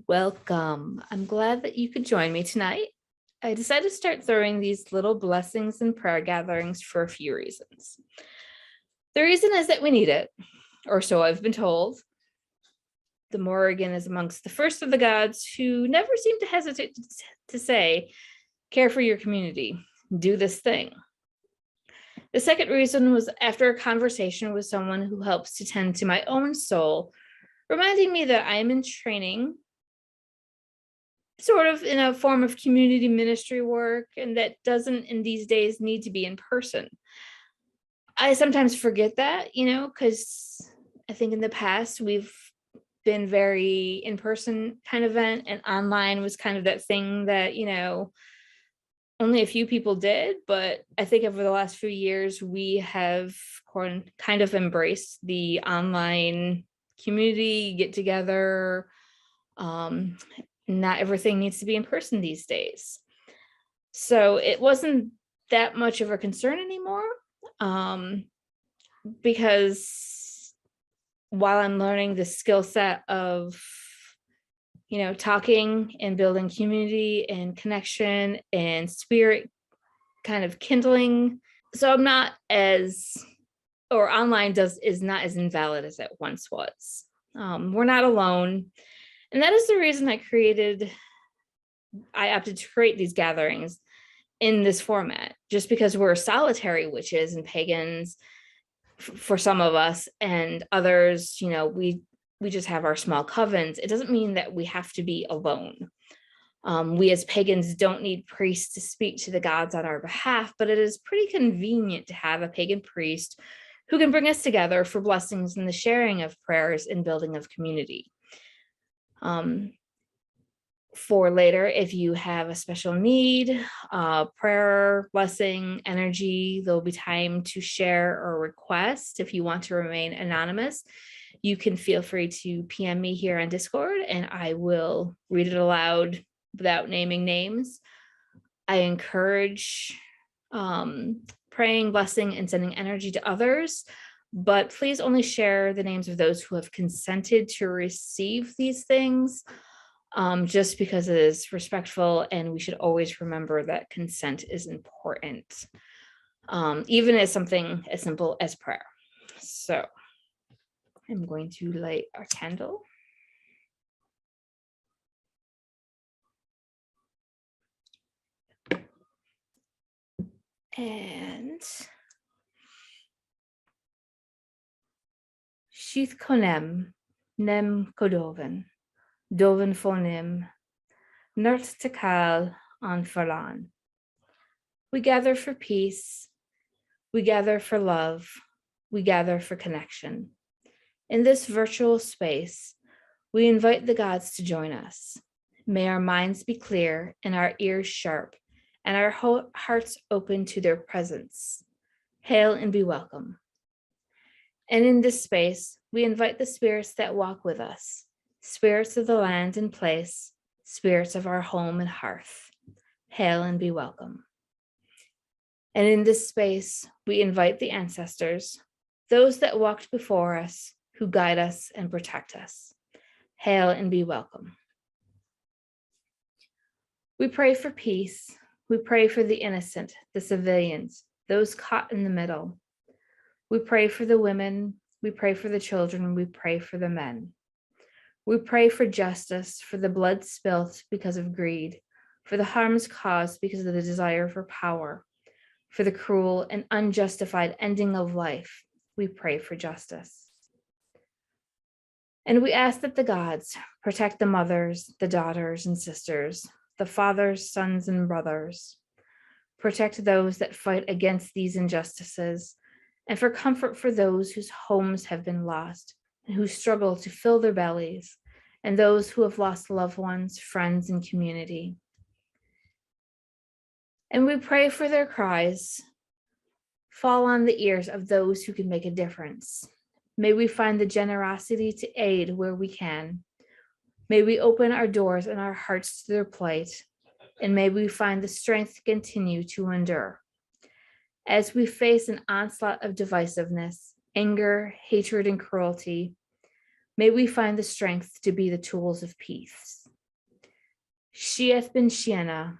Welcome. I'm glad that you could join me tonight. I decided to start throwing these little blessings and prayer gatherings for a few reasons. The reason is that we need it, or so I've been told. The Morrigan is amongst the first of the gods who never seem to hesitate to say, care for your community, do this thing. The second reason was after a conversation with someone who helps to tend to my own soul, reminding me that I am in training sort of in a form of community ministry work, and that doesn't in these days need to be in person. I sometimes forget that, because I think in the past we've been very in person kind of event, and online was kind of that thing that, only a few people did. But I think over the last few years, we have kind of embraced the online community get together. Not everything needs to be in person these days. So it wasn't that much of a concern anymore, because while I'm learning the skill set of, talking and building community and connection and spirit kind of kindling. So I'm not or online is not as invalid as it once was. We're not alone. And that is the reason I opted to create these gatherings in this format, just because we're solitary witches and pagans for some of us, and others, we just have our small covens. It doesn't mean that we have to be alone. We as pagans don't need priests to speak to the gods on our behalf, but it is pretty convenient to have a pagan priest who can bring us together for blessings and the sharing of prayers and building of community. For later, if you have a special need, prayer, blessing, energy, there'll be time to share or request. If you want to remain anonymous, you can feel free to PM me here on Discord, and I will read it aloud without naming names. I encourage praying, blessing, and sending energy to others, but please only share the names of those who have consented to receive these things, just because it is respectful, and we should always remember that consent is important, even as something as simple as prayer. So I'm going to light our candle. And Sheath Konem, Nem Kodoven, Doven Fonim, Nert Tekal on Falan. We gather for peace. We gather for love. We gather for connection. In this virtual space, we invite the gods to join us. May our minds be clear and our ears sharp, and our hearts open to their presence. Hail and be welcome. And in this space, we invite the spirits that walk with us, spirits of the land and place, spirits of our home and hearth. Hail and be welcome. And in this space, we invite the ancestors, those that walked before us, who guide us and protect us. Hail and be welcome. We pray for peace. We pray for the innocent, the civilians, those caught in the middle. We pray for the women. We pray for the children. We pray for the men. We pray for justice, for the blood spilt because of greed, for the harms caused because of the desire for power, for the cruel and unjustified ending of life. We pray for justice. And we ask that the gods protect the mothers, the daughters and sisters, the fathers, sons and brothers. Protect those that fight against these injustices, and for comfort for those whose homes have been lost and who struggle to fill their bellies, and those who have lost loved ones, friends, and community. And we pray for their cries fall on the ears of those who can make a difference. May we find the generosity to aid where we can. May we open our doors and our hearts to their plight, and may we find the strength to continue to endure. As we face an onslaught of divisiveness, anger, hatred, and cruelty, may we find the strength to be the tools of peace. Sheath ben Shiana,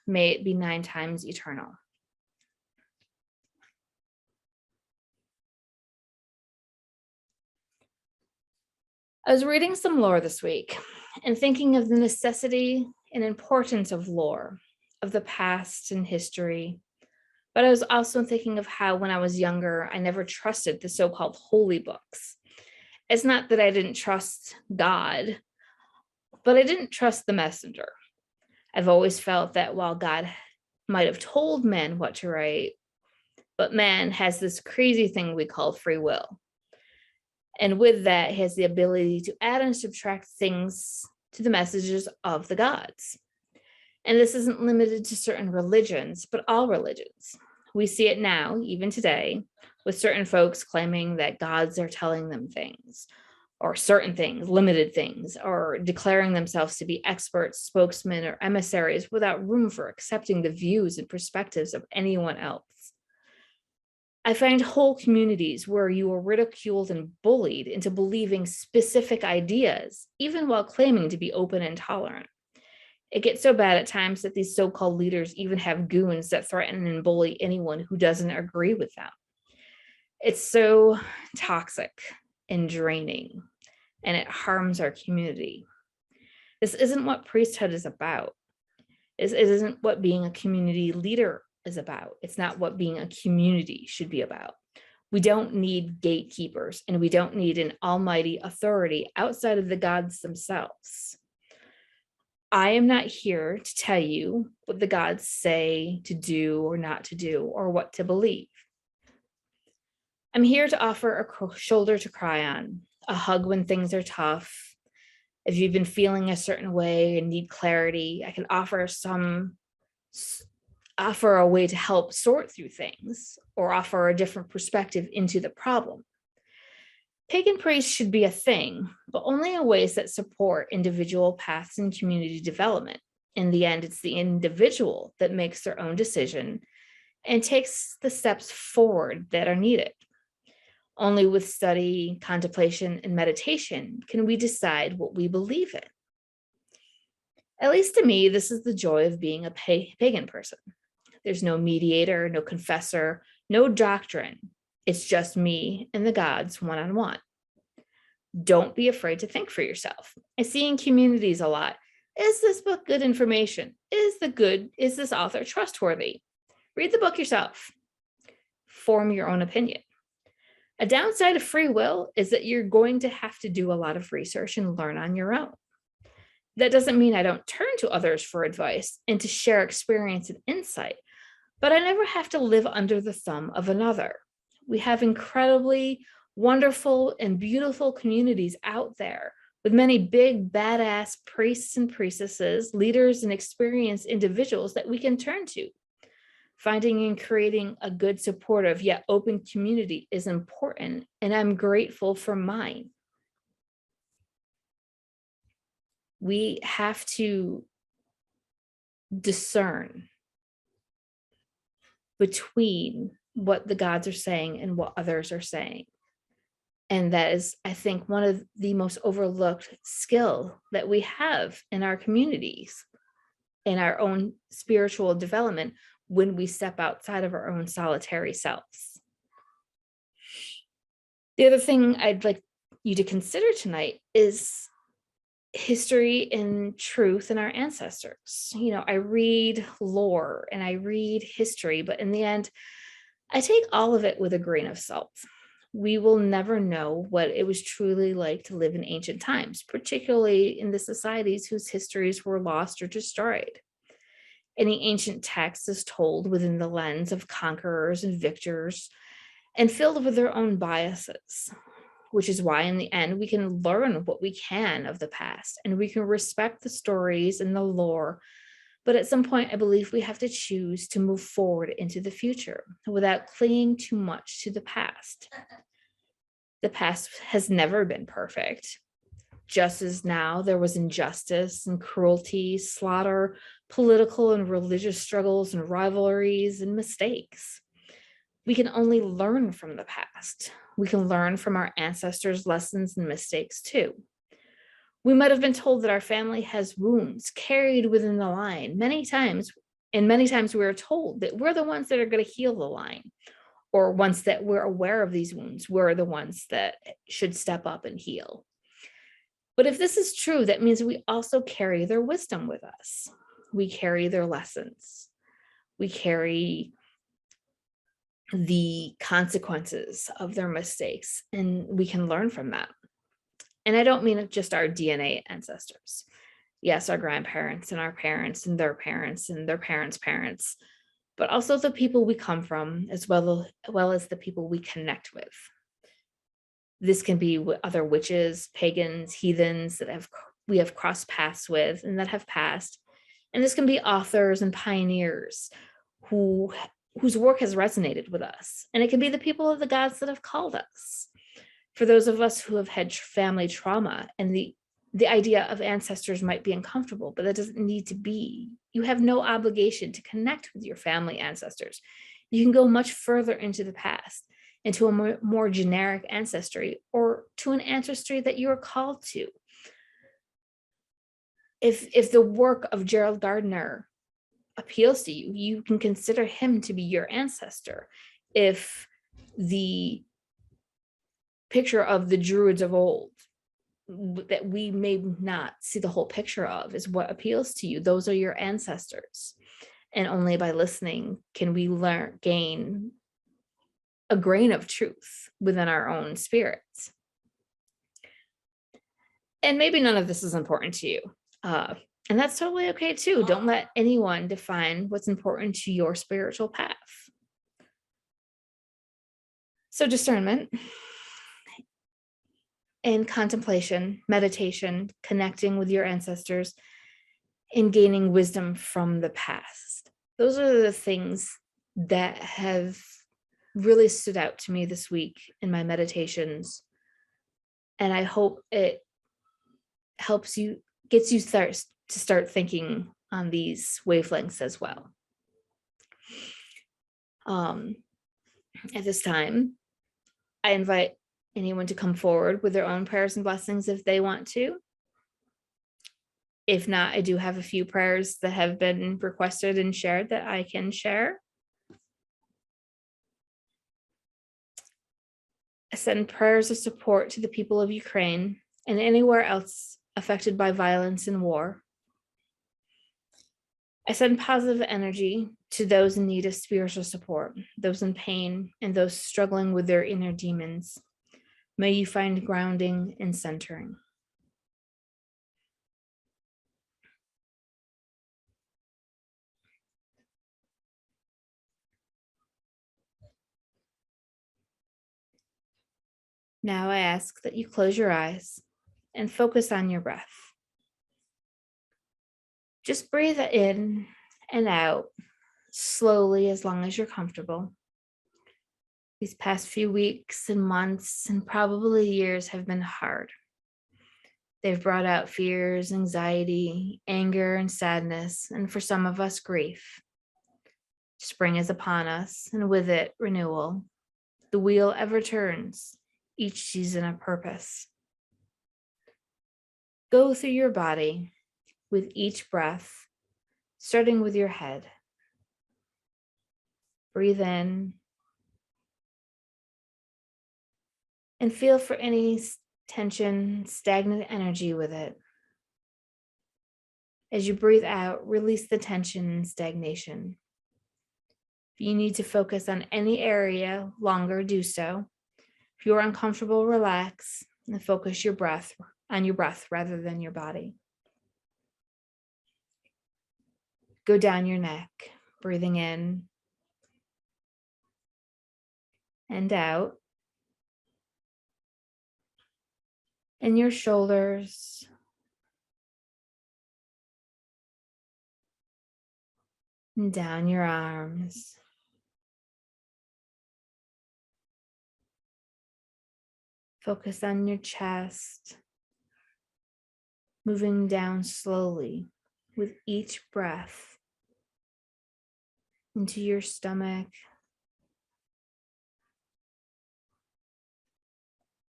may it be 9 times eternal. I was reading some lore this week and thinking of the necessity and importance of lore, of the past and history. But I was also thinking of how when I was younger, I never trusted the so-called holy books. It's not that I didn't trust God, but I didn't trust the messenger. I've always felt that while God might have told men what to write, but man has this crazy thing we call free will. And with that, he has the ability to add and subtract things to the messages of the gods. And this isn't limited to certain religions, but all religions. We see it now, even today, with certain folks claiming that gods are telling them things, or certain things, limited things, or declaring themselves to be experts, spokesmen, or emissaries without room for accepting the views and perspectives of anyone else. I find whole communities where you are ridiculed and bullied into believing specific ideas, even while claiming to be open and tolerant. It gets so bad at times that these so-called leaders even have goons that threaten and bully anyone who doesn't agree with them. It's so toxic and draining, and it harms our community. This isn't what priesthood is about. It isn't what being a community leader is about. It's not what being a community should be about. We don't need gatekeepers, and we don't need an almighty authority outside of the gods themselves. I am not here to tell you what the gods say to do or not to do, or what to believe. I'm here to offer a shoulder to cry on, a hug when things are tough. If you've been feeling a certain way and need clarity, I can offer a way to help sort through things, or offer a different perspective into the problem. Pagan priests should be a thing, but only in ways that support individual paths and community development. In the end, it's the individual that makes their own decision and takes the steps forward that are needed. Only with study, contemplation, and meditation can we decide what we believe in. At least to me, this is the joy of being a pagan person. There's no mediator, no confessor, no doctrine. It's just me and the gods one-on-one. Don't be afraid to think for yourself. I see in communities a lot. Is this book good information? Is this author trustworthy? Read the book yourself. Form your own opinion. A downside of free will is that you're going to have to do a lot of research and learn on your own. That doesn't mean I don't turn to others for advice and to share experience and insight, but I never have to live under the thumb of another. We have incredibly wonderful and beautiful communities out there with many big, badass priests and priestesses, leaders and experienced individuals that we can turn to. Finding and creating a good, supportive, yet open community is important, and I'm grateful for mine. We have to discern between what the gods are saying and what others are saying. And that is, I think, one of the most overlooked skill that we have in our communities, in our own spiritual development, when we step outside of our own solitary selves. The other thing I'd like you to consider tonight is history and truth in our ancestors. I read lore and I read history, but in the end, I take all of it with a grain of salt. We will never know what it was truly like to live in ancient times, particularly in the societies whose histories were lost or destroyed. Any ancient text is told within the lens of conquerors and victors and filled with their own biases, which is why in the end we can learn what we can of the past and we can respect the stories and the lore. But at some point, I believe we have to choose to move forward into the future without clinging too much to the past. The past has never been perfect. Just as now there was injustice and cruelty, slaughter, political and religious struggles and rivalries and mistakes. We can only learn from the past. We can learn from our ancestors' lessons and mistakes too. We might have been told that our family has wounds carried within the line many times. And many times we're told that we're the ones that are going to heal the line. Or once that we're aware of these wounds, we're the ones that should step up and heal. But if this is true, that means we also carry their wisdom with us. We carry their lessons. We carry the consequences of their mistakes, and we can learn from that. And I don't mean just our DNA ancestors. Yes, our grandparents and our parents and their parents and their parents' parents, but also the people we come from, as well as the people we connect with. This can be other witches, pagans, heathens that we have crossed paths with and that have passed. And this can be authors and pioneers whose work has resonated with us. And it can be the people of the gods that have called us. For those of us who have had family trauma, and the idea of ancestors might be uncomfortable, but that doesn't need to be. You have no obligation to connect with your family ancestors. You can go much further into the past, into a more generic ancestry, or to an ancestry that you are called to. If the work of Gerald Gardner appeals to you, you can consider him to be your ancestor. If the picture of the Druids of old that we may not see the whole picture of is what appeals to you, those are your ancestors. And only by listening can we gain a grain of truth within our own spirits. And maybe none of this is important to you. And that's totally okay too. Don't let anyone define what's important to your spiritual path. So discernment and contemplation, meditation, connecting with your ancestors, and gaining wisdom from the past. Those are the things that have really stood out to me this week in my meditations. And I hope it helps you, gets you to start thinking on these wavelengths as well. At this time, I invite anyone to come forward with their own prayers and blessings if they want to. If not, I do have a few prayers that have been requested and shared that I can share. I send prayers of support to the people of Ukraine and anywhere else affected by violence and war. I send positive energy to those in need of spiritual support, those in pain, and those struggling with their inner demons. May you find grounding and centering. Now I ask that you close your eyes and focus on your breath. Just breathe in and out slowly as long as you're comfortable. These past few weeks and months and probably years have been hard. They've brought out fears, anxiety, anger, and sadness, and for some of us, grief. Spring is upon us, and with it, renewal. The wheel ever turns, each season a purpose. Go through your body with each breath, starting with your head. Breathe in and feel for any tension, stagnant energy with it. As you breathe out, release the tension and stagnation. If you need to focus on any area longer, do so. If you are uncomfortable, relax and focus on your breath rather than your body. Go down your neck, breathing in and out. And your shoulders. And down your arms. Focus on your chest, moving down slowly with each breath into your stomach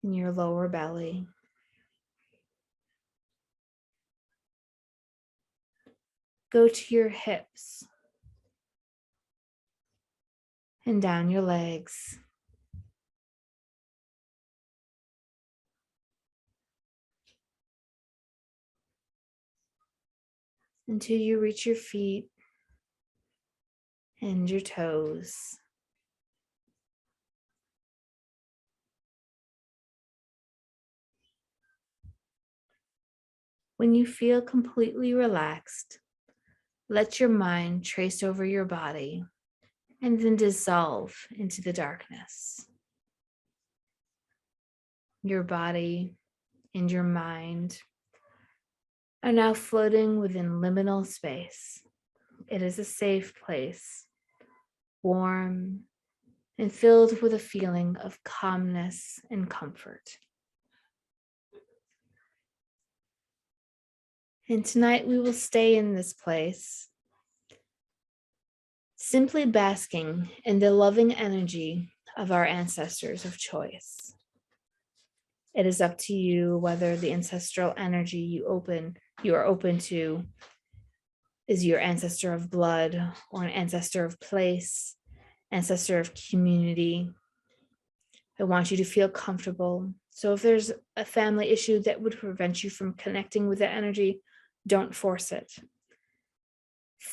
and your lower belly. go to your hips and down your legs. Until you reach your feet and your toes. When you feel completely relaxed, let your mind trace over your body and then dissolve into the darkness. Your body and your mind are now floating within liminal space. It is a safe place, warm and filled with a feeling of calmness and comfort. And tonight we will stay in this place, simply basking in the loving energy of our ancestors of choice. It is up to you whether the ancestral energy you are open to is your ancestor of blood or an ancestor of place, ancestor of community. I want you to feel comfortable. So if there's a family issue that would prevent you from connecting with that energy, don't force it.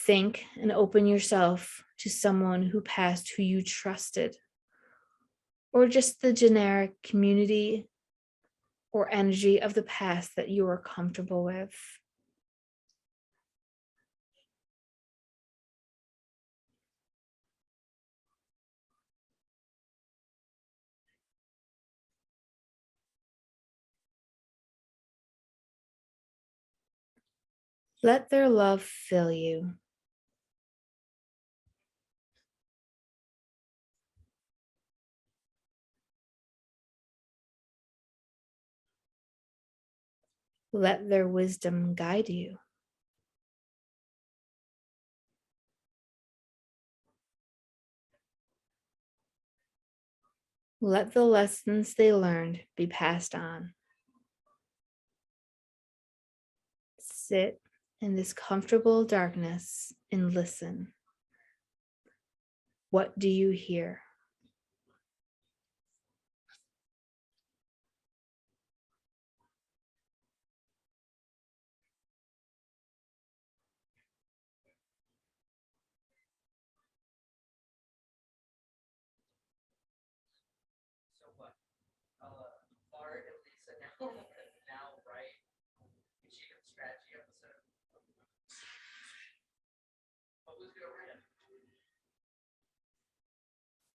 Think and open yourself to someone who passed who you trusted, or just the generic community or energy of the past that you are comfortable with. Let their love fill you. Let their wisdom guide you. Let the lessons they learned be passed on. Sit in this comfortable darkness and listen. What do you hear?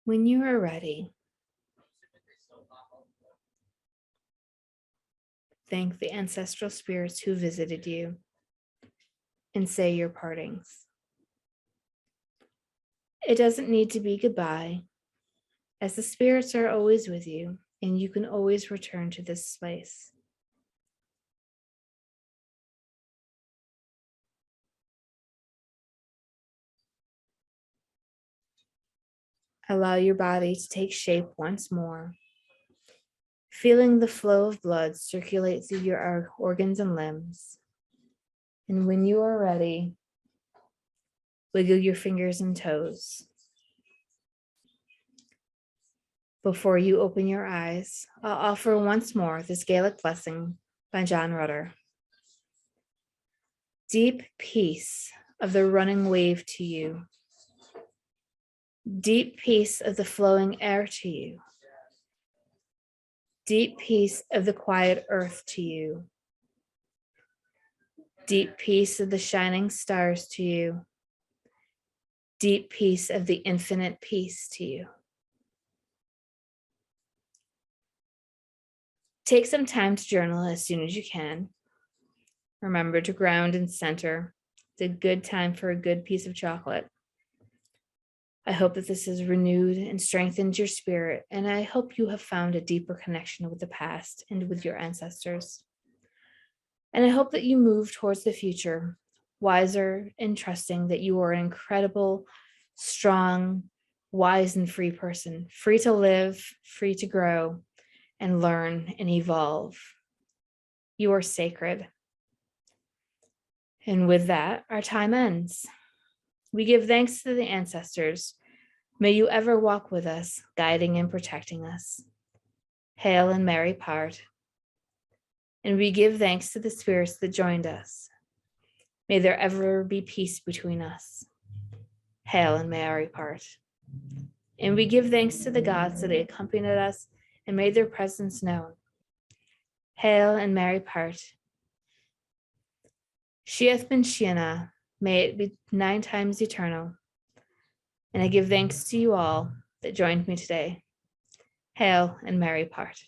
When you are ready, thank the ancestral spirits who visited you and say your partings. It doesn't need to be goodbye, as the spirits are always with you and you can always return to this space. Allow your body to take shape once more, feeling the flow of blood circulate through your organs and limbs. And when you are ready, wiggle your fingers and toes. Before you open your eyes, I'll offer once more this Gaelic blessing by John Rutter. Deep peace of the running wave to you. Deep peace of the flowing air to you. Deep peace of the quiet earth to you. Deep peace of the shining stars to you. Deep peace of the infinite peace to you. Take some time to journal as soon as you can. Remember to ground and center. It's a good time for a good piece of chocolate. I hope that this has renewed and strengthened your spirit, and I hope you have found a deeper connection with the past and with your ancestors. And I hope that you move towards the future, wiser and trusting that you are an incredible, strong, wise, and free person, free to live, free to grow, and learn and evolve. You are sacred. And with that, our time ends. We give thanks to the ancestors. May you ever walk with us, guiding and protecting us. Hail and merry part. And we give thanks to the spirits that joined us. May there ever be peace between us. Hail and merry part. And we give thanks to the gods that accompanied us and made their presence known. Hail and merry part. Sheath ben Shiana, may it be 9 times eternal. And I give thanks to you all that joined me today. Hail and merry part.